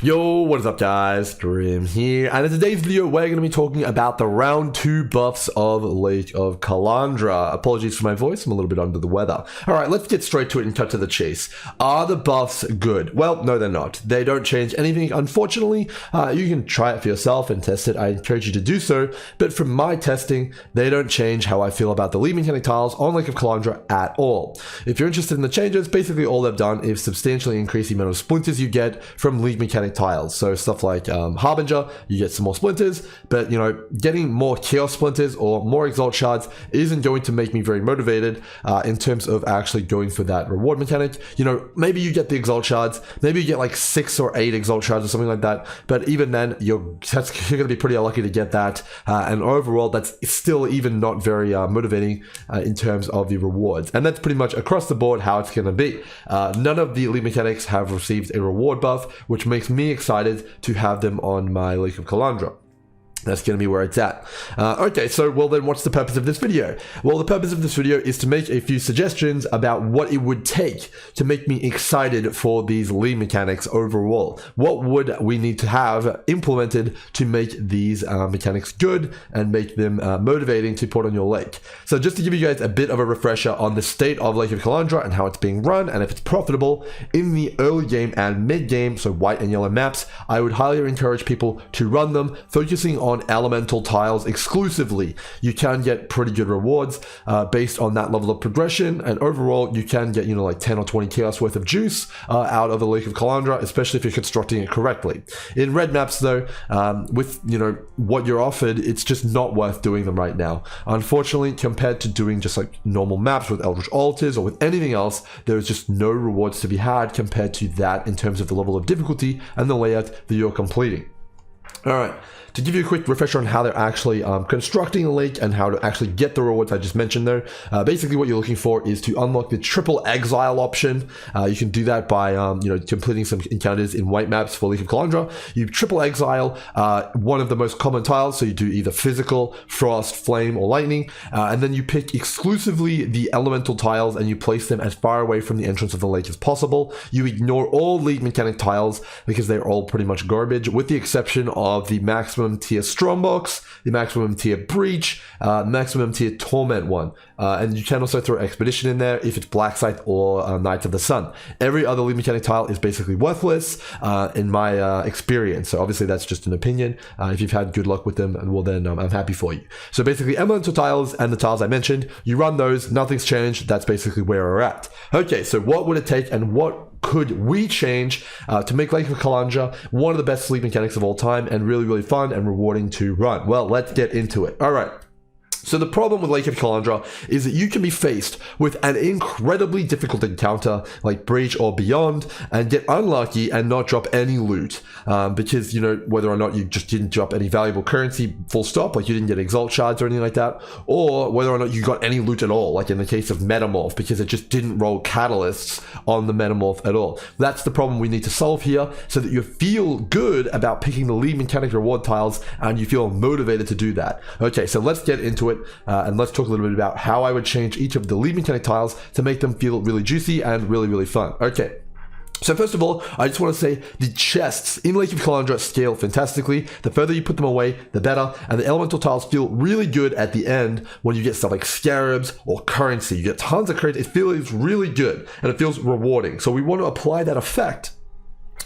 Yo, what is up guys, Grim here, and in today's video we're going to be talking about the round 2 buffs of Lake of Kalandra. Apologies for my voice, I'm a little bit under the weather. Alright, let's get straight to it and cut to the chase. Are the buffs good? Well, no they're not. They don't change anything, unfortunately. You can try it for yourself and test it, I encourage you to do so, but from my testing, they don't change how I feel about the lead mechanic tiles on Lake of Kalandra at all. If you're interested in the changes, basically all they've done is substantially increase the amount of splinters you get from lead mechanic tiles. So stuff like Harbinger, you get some more splinters, but you know, getting more chaos splinters or more exalt shards isn't going to make me very motivated in terms of actually going for that reward mechanic. You know, maybe you get the exalt shards, maybe you get like 6 or 8 exalt shards or something like that, but even then you're gonna be pretty unlucky to get that, and overall that's still even not very motivating in terms of the rewards. And that's pretty much across the board how it's gonna be. None of the elite mechanics have received a reward buff, which makes me excited to have them on my Lake of Kalandra. That's going to be where it's at. Okay, so well then what's the purpose of this video? Well, the purpose of this video is to make a few suggestions about what it would take to make me excited for these lead mechanics overall. What would we need to have implemented to make these mechanics good and make them motivating to put on your lake? So just to give you guys a bit of a refresher on the state of Lake of Kalandra and how it's being run and if it's profitable in the early game and mid game, so white and yellow maps, I would highly encourage people to run them, focusing on elemental tiles exclusively. You can get pretty good rewards based on that level of progression, and overall you can get, you know, like 10 or 20 chaos worth of juice out of the Lake of Kalandra, especially if you're constructing it correctly. In red maps though, with, you know, what you're offered, it's just not worth doing them right now. Unfortunately, compared to doing just like normal maps with Eldritch Altars or with anything else, there's just no rewards to be had compared to that in terms of the level of difficulty and the layout that you're completing. Alright, to give you a quick refresher on how they're actually constructing a lake and how to actually get the rewards I just mentioned there, basically what you're looking for is to unlock the triple exile option. You can do that by you know, completing some encounters in white maps for Lake of Kalandra. You triple exile one of the most common tiles, so you do either physical, frost, flame, or lightning, and then you pick exclusively the elemental tiles and you place them as far away from the entrance of the lake as possible. You ignore all lead mechanic tiles because they're all pretty much garbage, with the exception of the maximum tier Strongbox, the maximum tier Breach, maximum tier Torment one. And you can also throw Expedition in there if it's Black Scythe or Knights of the Sun. Every other lead mechanic tile is basically worthless in my experience. So obviously that's just an opinion. If you've had good luck with them, well then I'm happy for you. So basically elemental tiles and the tiles I mentioned, you run those, nothing's changed. That's basically where we're at. Okay, so what would it take and what could we change to make Lake of Kalandra one of the best sleep mechanics of all time and really, really fun and rewarding to run? Well, let's get into it. All right. So the problem with Lake of Kalandra is that you can be faced with an incredibly difficult encounter like Breach or Beyond and get unlucky and not drop any loot because, you know, whether or not you just didn't drop any valuable currency full stop, like you didn't get exalt shards or anything like that, or whether or not you got any loot at all, like in the case of Metamorph, because it just didn't roll catalysts on the Metamorph at all. That's the problem we need to solve here so that you feel good about picking the lead mechanic reward tiles and you feel motivated to do that. Okay, so let's get into it. And let's talk a little bit about how I would change each of the lead mechanic tiles to make them feel really juicy and really, really fun. Okay. So first of all, I just want to say the chests in Lake of Kalandra scale fantastically. The further you put them away, the better. And the elemental tiles feel really good at the end when you get stuff like scarabs or currency. You get tons of currency. It feels really good and it feels rewarding. So we want to apply that effect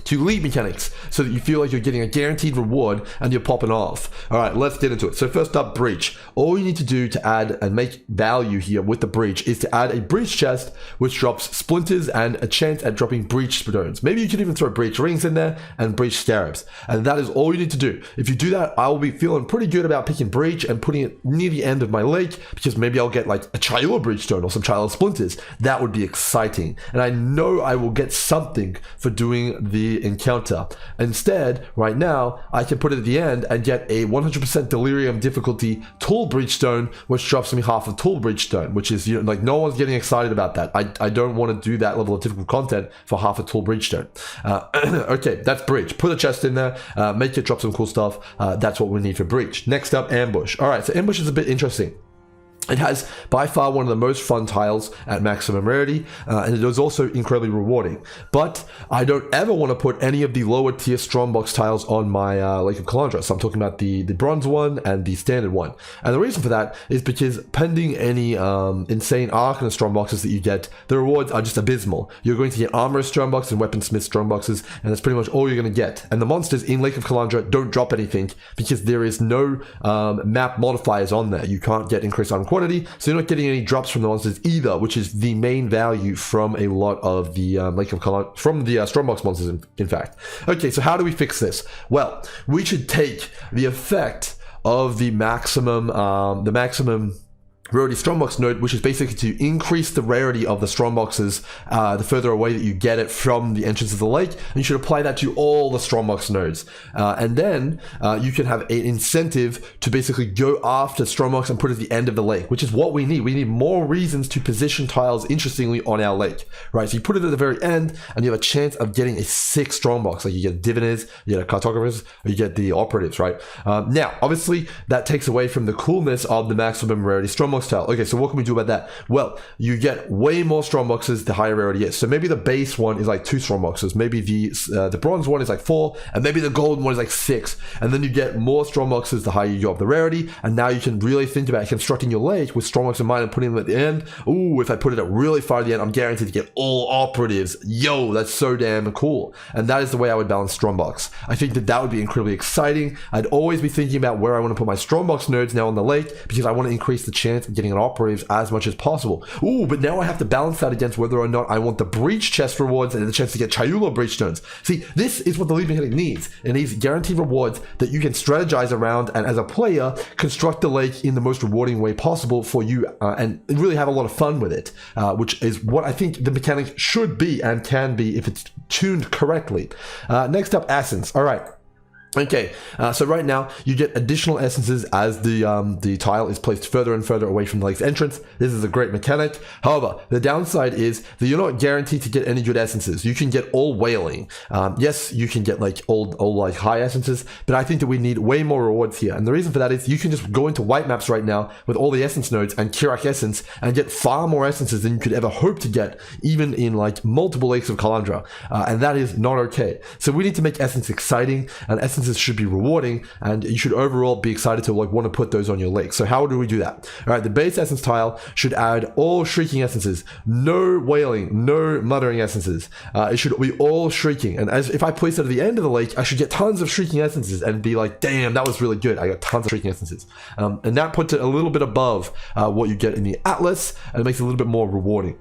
to lead mechanics so that you feel like you're getting a guaranteed reward and you're popping off. All right, let's get into it. So first up, Breach. All you need to do to add and make value here with the Breach is to add a Breach chest which drops splinters and a chance at dropping Breach stones. Maybe you can even throw Breach rings in there and Breach scarabs. And that is all you need to do. If you do that, I will be feeling pretty good about picking Breach and putting it near the end of my lake because maybe I'll get like a Chayula Breach stone or some Chayula splinters. That would be exciting. And I know I will get something for doing the encounter. Instead, right now, I can put it at the end and get a 100% delirium difficulty Tool Breach stone, which drops me half of Tool Breach stone, which is, you know, like no one's getting excited about that. I don't want to do that level of difficult content for half a Tool Breach stone. Okay, that's Breach. Put a chest in there, make it drop some cool stuff. That's what we need for Breach. Next up, Ambush. All right, so Ambush is a bit interesting. It has by far one of the most fun tiles at maximum rarity, and it is also incredibly rewarding. But I don't ever want to put any of the lower tier strongbox tiles on my Lake of Kalandra. So I'm talking about the bronze one and the standard one. And the reason for that is because pending any insane arc and strongboxes that you get, the rewards are just abysmal. You're going to get armor strongboxes and weaponsmith strongboxes, and that's pretty much all you're going to get. And the monsters in Lake of Kalandra don't drop anything because there is no map modifiers on there. You can't get increased armor quantity, so you're not getting any drops from the monsters either, which is the main value from a lot of the Lake of Kalandra, from the strongbox monsters in fact. Okay, so how do we fix this? Well, we should take the effect of the maximum rarity strongbox node, which is basically to increase the rarity of the strongboxes the further away that you get it from the entrance of the lake, and you should apply that to all the strongbox nodes. And then you can have an incentive to basically go after strongbox and put it at the end of the lake, which is what we need. We need more reasons to position tiles interestingly on our lake, right? So you put it at the very end, and you have a chance of getting a sick strongbox. Like you get diviners, you get cartographers, or you get the operatives, right? Now, obviously, that takes away from the coolness of the maximum rarity strongbox tile. Okay, so what can we do about that? Well, you get way more strongboxes the higher rarity is. So maybe the base one is like 2 strongboxes, maybe the bronze one is like 4, and maybe the golden one is like 6. And then you get more strongboxes the higher you go up the rarity, and now you can really think about constructing your lake with strongbox in mind and putting them at the end. Ooh, if I put it at really far at the end, I'm guaranteed to get all operatives. Yo, that's so damn cool. And that is the way I would balance strongbox. I think that would be incredibly exciting. I'd always be thinking about where I want to put my strongbox nodes now on the lake, because I want to increase the chance of getting an operatives as much as possible. Ooh, but now I have to balance that against whether or not I want the breach chest rewards and the chance to get Chayula breach stones. See, this is what the league mechanic needs. It needs guaranteed rewards that you can strategize around, and as a player, construct the lake in the most rewarding way possible for you, and really have a lot of fun with it, which is what I think the mechanic should be and can be if it's tuned correctly. Next up, Essence. All right. Okay, so right now you get additional essences as the tile is placed further and further away from the lake's entrance. This is a great mechanic. However, the downside is that you're not guaranteed to get any good essences. You can get all whaling. Yes, you can get like all like high essences, but I think that we need way more rewards here. And the reason for that is you can just go into white maps right now with all the essence nodes and Kirak essence and get far more essences than you could ever hope to get, even in like multiple lakes of Kalandra. And that is not okay. So we need to make essence exciting, and essence should be rewarding, and you should overall be excited to like want to put those on your lake. So how do we do that? All right, the base essence tile should add all shrieking essences, no wailing, no muttering essences. It should be all shrieking, and as if I place it at the end of the lake, I should get tons of shrieking essences and be like, damn, that was really good. I got tons of shrieking essences, and that puts it a little bit above what you get in the Atlas, and it makes it a little bit more rewarding.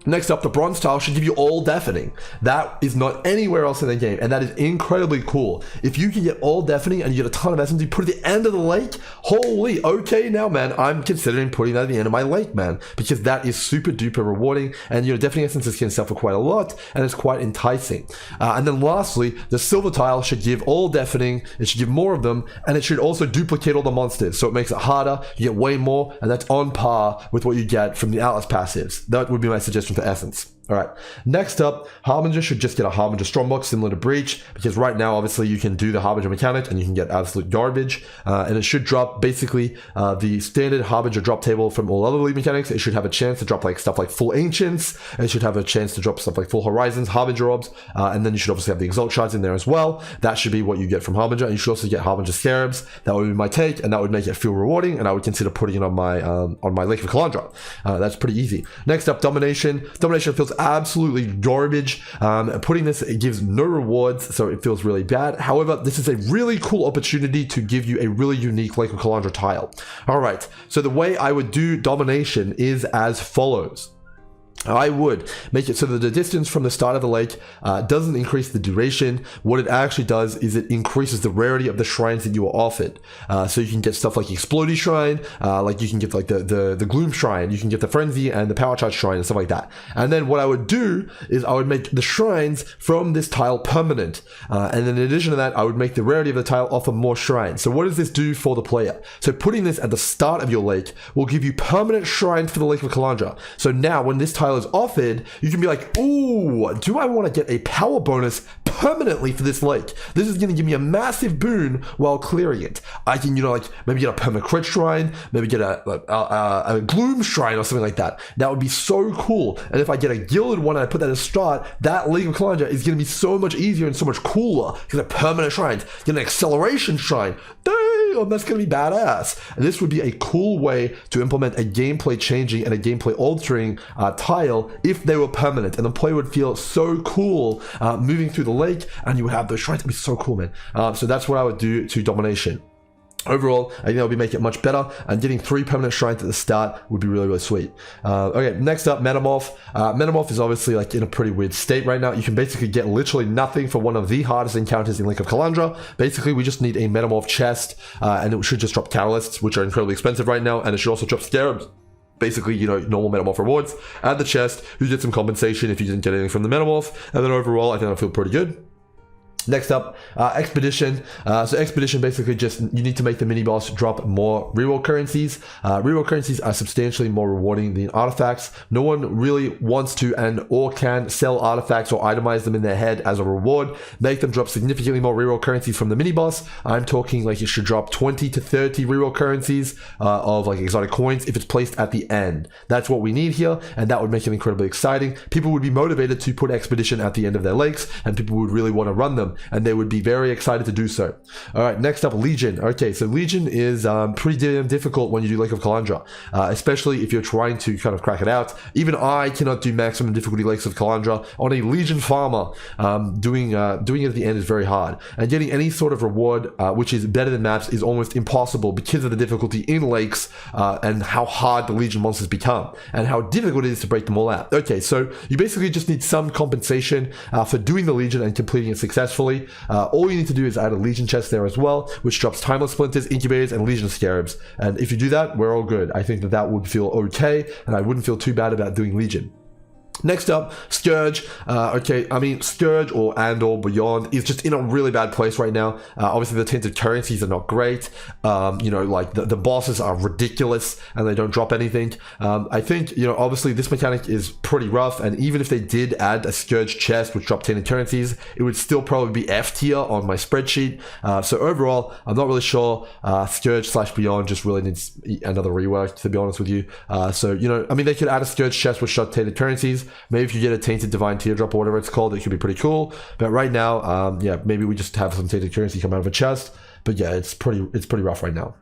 Next up, the bronze tile should give you all deafening. That is not anywhere else in the game, and that is incredibly cool. If you can get all deafening and you get a ton of essence, you put it at the end of the lake, holy, okay, now man, I'm considering putting that at the end of my lake, man, because that is super duper rewarding, and deafening essences can sell for quite a lot, and it's quite enticing. And then lastly, the silver tile should give all deafening, it should give more of them, and it should also duplicate all the monsters, so it makes it harder, you get way more, and that's on par with what you get from the Atlas passives. That would be my suggestion for essence. All right, next up, Harbinger should just get a Harbinger strongbox similar to Breach, because right now, obviously, you can do the Harbinger mechanic and you can get absolute garbage, and it should drop basically the standard Harbinger drop table from all other league mechanics. It should have a chance to drop like stuff like full Ancients, and it should have a chance to drop stuff like full Horizons, Harbinger orbs, and then you should obviously have the Exalt shards in there as well. That should be what you get from Harbinger, and you should also get Harbinger Scarabs. That would be my take, and that would make it feel rewarding, and I would consider putting it on my Lake of Kalandra. That's pretty easy. Next up, Domination. Domination feels absolutely garbage. Putting this, it gives no rewards, so it feels really bad. However, this is a really cool opportunity to give you a really unique Lake of Kalandra tile. All right, so the way I would do Domination is as follows. I would make it so that the distance from the start of the lake doesn't increase the duration. What it actually does is it increases the rarity of the shrines that you are offered. So you can get stuff like Explodey Shrine, like you can get like the Gloom Shrine, you can get the Frenzy and the Power Charge Shrine and stuff like that. And then what I would do is I would make the shrines from this tile permanent. And then in addition to that, I would make the rarity of the tile offer more shrines. So what does this do for the player? So putting this at the start of your lake will give you permanent shrines for the Lake of Kalandra. So now when this tile tile is offered, you can be like, ooh, do I want to get a power bonus permanently for this lake? This is going to give me a massive boon while clearing it. I can, like maybe get a perma-crit shrine, maybe get a gloom shrine or something like that. That would be so cool. And if I get a gilded one and I put that as a start, that Lake of Kalandra is going to be so much easier and so much cooler. Get a permanent shrine, get an acceleration shrine. Damn, that's going to be badass. And this would be a cool way to implement a gameplay changing and a gameplay altering tile if they were permanent, and the play would feel so cool moving through the lake, and you would have those shrines. It'd be so cool, man. So that's what I would do to domination. Overall, I think that would make it much better, and getting 3 permanent shrines at the start would be really, really sweet. Okay, next up, Metamorph. Metamorph is obviously like in a pretty weird state right now. You can basically get literally nothing for one of the hardest encounters in Lake of Kalandra. Basically, we just need a Metamorph chest, and it should just drop catalysts, which are incredibly expensive right now, and it should also drop scarabs. Basically, normal Metamorph rewards. Add the chest, you get some compensation if you didn't get anything from the Metamorph, and then overall, I think that'll feel pretty good. Next up, Expedition. So Expedition basically just, you need to make the mini boss drop more reroll currencies. Reroll currencies are substantially more rewarding than artifacts. No one really wants to and or can sell artifacts or itemize them in their head as a reward. Make them drop significantly more reroll currencies from the mini boss. I'm talking like it should drop 20 to 30 reroll currencies of like exotic coins if it's placed at the end. That's what we need here, and that would make it incredibly exciting. People would be motivated to put Expedition at the end of their lakes, and people would really want to run them, and they would be very excited to do so. All right, next up, Legion. Okay, so Legion is pretty damn difficult when you do Lake of Kalandra, especially if you're trying to kind of crack it out. Even I cannot do maximum difficulty Lakes of Kalandra on a Legion farmer. Doing it at the end is very hard, and getting any sort of reward which is better than maps is almost impossible because of the difficulty in lakes and how hard the Legion monsters become and how difficult it is to break them all out. Okay, so you basically just need some compensation for doing the Legion and completing it successfully. All you need to do is add a Legion chest there as well, which drops Timeless Splinters, Incubators, and Legion Scarabs. And if you do that, we're all good. I think that would feel okay, and I wouldn't feel too bad about doing Legion. Next up, Scourge. Okay, I mean, Scourge or Beyond is just in a really bad place right now. Obviously, the tainted currencies are not great. Like the bosses are ridiculous and they don't drop anything. I think, obviously this mechanic is pretty rough, and even if they did add a Scourge chest which dropped tainted currencies, it would still probably be F tier on my spreadsheet. So overall, I'm not really sure. Scourge/Beyond just really needs another rework, to be honest with you. They could add a Scourge chest which dropped tainted currencies. Maybe if you get a Tainted Divine Teardrop or whatever it's called, it could be pretty cool. But right now, maybe we just have some tainted currency come out of a chest. But yeah, it's pretty rough right now.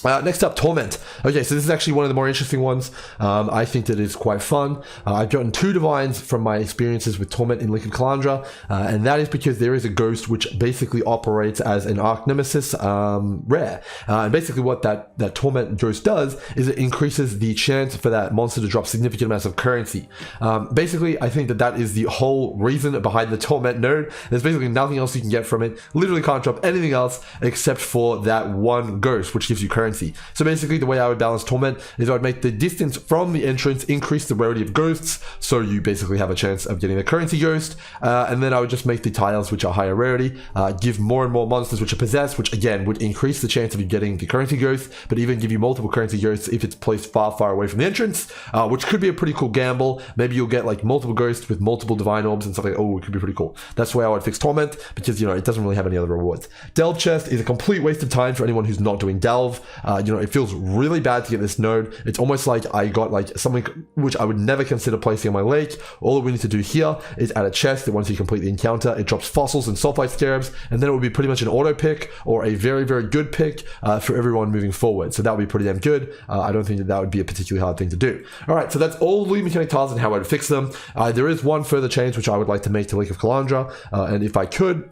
Next up, Torment. Okay, so this is actually one of the more interesting ones. I think that it's quite fun. I've gotten 2 divines from my experiences with Torment in Lake of Kalandra, and that is because there is a ghost which basically operates as an Arch Nemesis rare. And basically what that Torment ghost does is it increases the chance for that monster to drop significant amounts of currency. Basically, I think that is the whole reason behind the Torment node. There's basically nothing else you can get from it. Literally can't drop anything else except for that one ghost, which gives you currency. So basically the way I would balance Torment is I would make the distance from the entrance increase the rarity of ghosts, so you basically have a chance of getting a currency ghost, and then I would just make the tiles which are higher rarity give more and more monsters which are possessed, which again would increase the chance of you getting the currency ghost, but even give you multiple currency ghosts if it's placed far away from the entrance, which could be a pretty cool gamble. Maybe you'll get like multiple ghosts with multiple divine orbs and stuff like that. Oh, it could be pretty cool. That's the way I would fix Torment, because it doesn't really have any other rewards. Delve chest is a complete waste of time for anyone who's not doing Delve. It feels really bad to get this node. It's almost like I got like something which I would never consider placing on my lake. All we need to do here is add a chest that once you complete the encounter, it drops fossils and sulfite scarabs, and then it would be pretty much an auto pick or a very good pick for everyone moving forward. So that would be pretty damn good. I don't think that would be a particularly hard thing to do. All right, so that's all the mechanic tiles and how I would fix them. There is one further change which I would like to make to Lake of Kalandra, and if I could,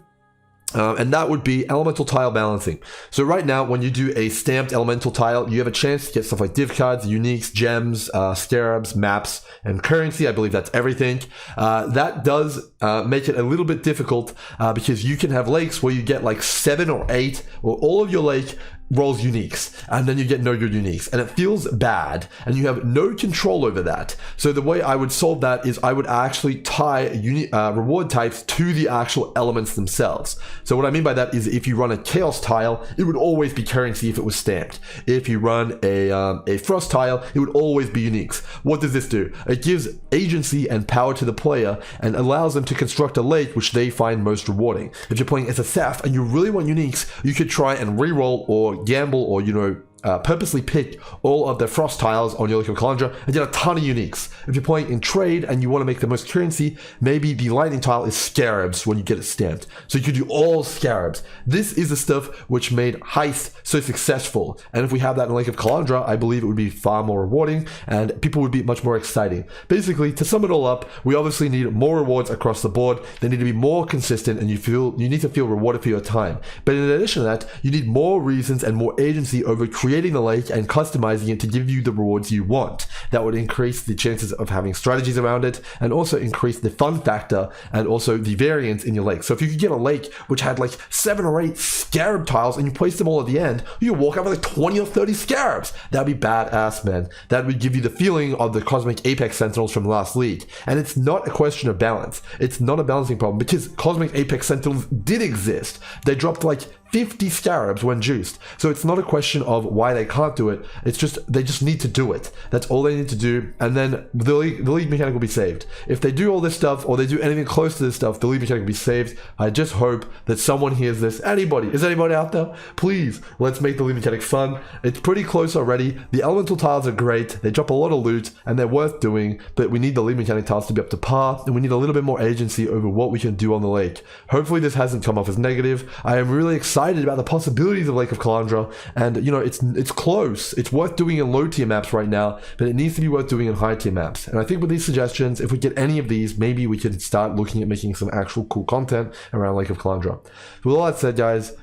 and that would be elemental tile balancing. So right now, when you do a stamped elemental tile, you have a chance to get stuff like div cards, uniques, gems, scarabs, maps, and currency. I believe that's everything. That does make it a little bit difficult because you can have lakes where you get like 7 or 8, or all of your lake rolls uniques, and then you get no good uniques, and it feels bad, and you have no control over that. So the way I would solve that is I would actually tie reward types to the actual elements themselves. So what I mean by that is if you run a chaos tile, it would always be currency if it was stamped. If you run a frost tile, it would always be uniques. What does this do? It gives agency and power to the player and allows them to construct a lake which they find most rewarding. If you're playing as a Seth and you really want uniques, you could try and reroll or gamble or, you know, purposely pick all of the frost tiles on your Lake of Kalandra and get a ton of uniques. If you're playing in trade and you want to make the most currency, maybe the lightning tile is scarabs when you get it stamped. So you could do all scarabs. This is the stuff which made Heist so successful. And if we have that in Lake of Kalandra, I believe it would be far more rewarding and people would be much more exciting. Basically, to sum it all up, we obviously need more rewards across the board. They need to be more consistent and you need to feel rewarded for your time. But in addition to that, you need more reasons and more agency over creating the lake and customizing it to give you the rewards you want. That would increase the chances of having strategies around it and also increase the fun factor and also the variance in your lake. So if you could get a lake which had like 7 or 8 scarab tiles and you place them all at the end, you could walk out with like 20 or 30 scarabs. That'd be badass, man. That would give you the feeling of the Cosmic Apex Sentinels from last league. And it's not a question of balance. It's not a balancing problem because Cosmic Apex Sentinels did exist. They dropped like 50 scarabs when juiced. So it's not a question of why they can't do it. It's just, they just need to do it. That's all they need to do. And then the league mechanic will be saved. If they do all this stuff or they do anything close to this stuff, the league mechanic will be saved. I just hope that someone hears this. Anybody, is anybody out there? Please, let's make the league mechanic fun. It's pretty close already. The elemental tiles are great. They drop a lot of loot and they're worth doing, but we need the league mechanic tiles to be up to par and we need a little bit more agency over what we can do on the lake. Hopefully this hasn't come off as negative. I am really excited about the possibilities of Lake of Kalandra, and you know, it's close. It's worth doing in low tier maps right now, but it needs to be worth doing in high tier maps. And I think with these suggestions, if we get any of these, maybe we can start looking at making some actual cool content around Lake of Kalandra. With all that said, guys,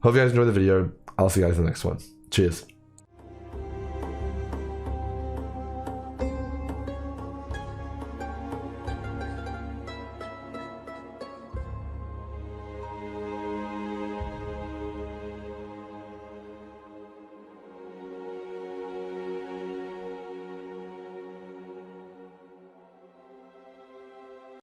hope you guys enjoyed the video. I'll see you guys in the next one. Cheers.